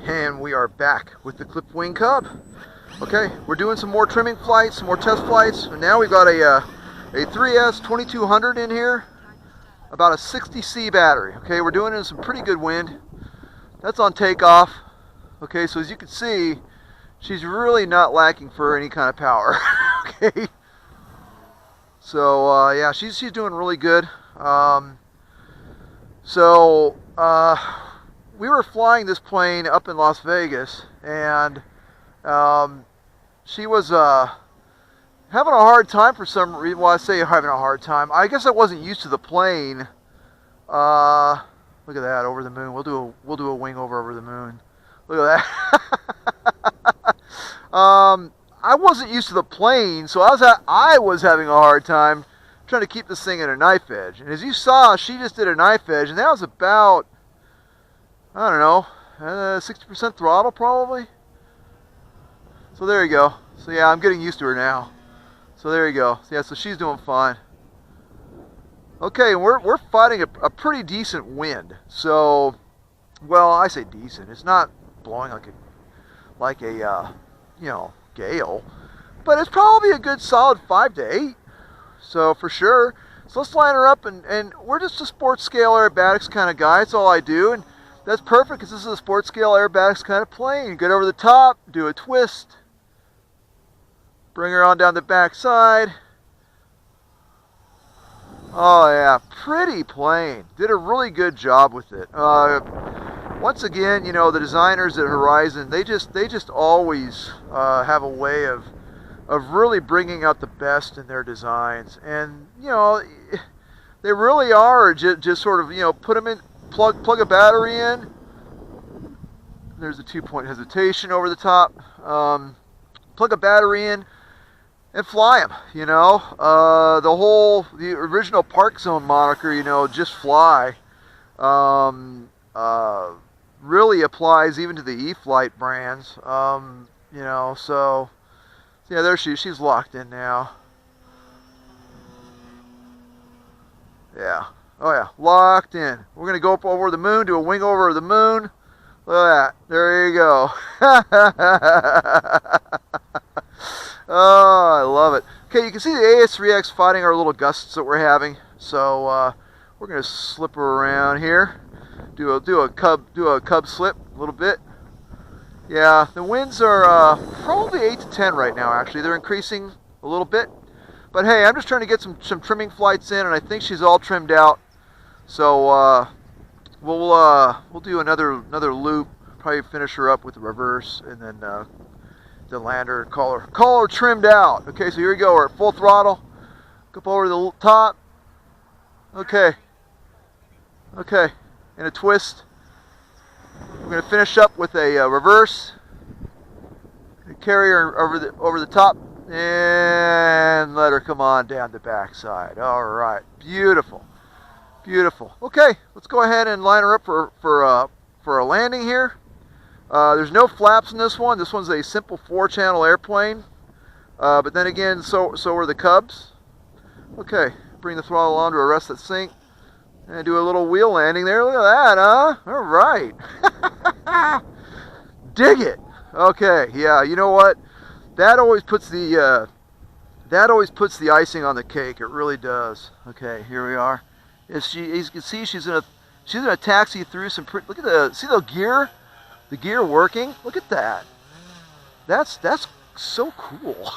And we are back with the clipped wing Cub. Okay, we're doing some more trimming flights, some more test flights, and now we've got a 3S 2200 in here, about a 60C battery. Okay, we're doing it in some pretty good wind. That's on takeoff. Okay, so as you can see, she's really not lacking for any kind of power. Okay, so yeah, she's doing really good. We were flying this plane up in Las Vegas, and she was having a hard time for some reason. Well, I say having a hard time. I guess I wasn't used to the plane. Look at that, over the moon. We'll do a wing over the moon. Look at that. I wasn't used to the plane, so I was having a hard time trying to keep this thing at a knife edge. And as you saw, she just did a knife edge, and that was about, I don't know, 60% throttle probably. So there you go. So yeah, I'm getting used to her now. So there you go. So yeah, so she's doing fine. Okay, we're fighting a pretty decent wind. So, well, I say decent. It's not blowing like a you know, gale, but it's probably a good solid 5 to 8. So for sure. So let's line her up, and we're just a sports scale aerobatics kind of guy. That's all I do, and that's perfect because this is a sports scale aerobatics kind of plane. Get over the top, do a twist, bring her on down the back side. Oh yeah, pretty plane. Did a really good job with it. Once again, you know, the designers at Horizon, they just always have a way of really bringing out the best in their designs, and you know, they really are just sort of, you know, put them in, plug a battery in. There's a 2-point hesitation over the top. Plug a battery in and fly them. You know, the original Park Zone moniker, you know, just fly, really applies even to the E-flite brands. You know, so yeah, there she's locked in now. Yeah. Oh yeah, locked in. We're gonna go up over the moon, do a wing over the moon. Look at that. There you go. Oh, I love it. Okay, you can see the AS3X fighting our little gusts that we're having. So we're gonna slip her around here. Do a cub slip a little bit. Yeah, the winds are probably 8 to 10 right now. Actually, they're increasing a little bit. But hey, I'm just trying to get some trimming flights in, and I think she's all trimmed out. So we'll do another loop. Probably finish her up with the reverse, and then land her and call her trimmed out. Okay, so here we go. We're at full throttle. Up over the top. Okay. Okay, and a twist. We're going to finish up with a reverse. Carry her over the top, and let her come on down the back side. All right, beautiful, beautiful. Okay, let's go ahead and line her up for a landing here. There's no flaps in this one. This one's a simple 4-channel airplane. But then again, so are the Cubs. Okay, bring the throttle on to arrest that sink. And do a little wheel landing there. Look at that, huh? All right. Dig it. Okay, yeah, you know what? That always puts the icing on the cake. It really does. Okay, here we are. As you can see, she's gonna taxi through some. Look at see the gear working. Look at that. That's so cool.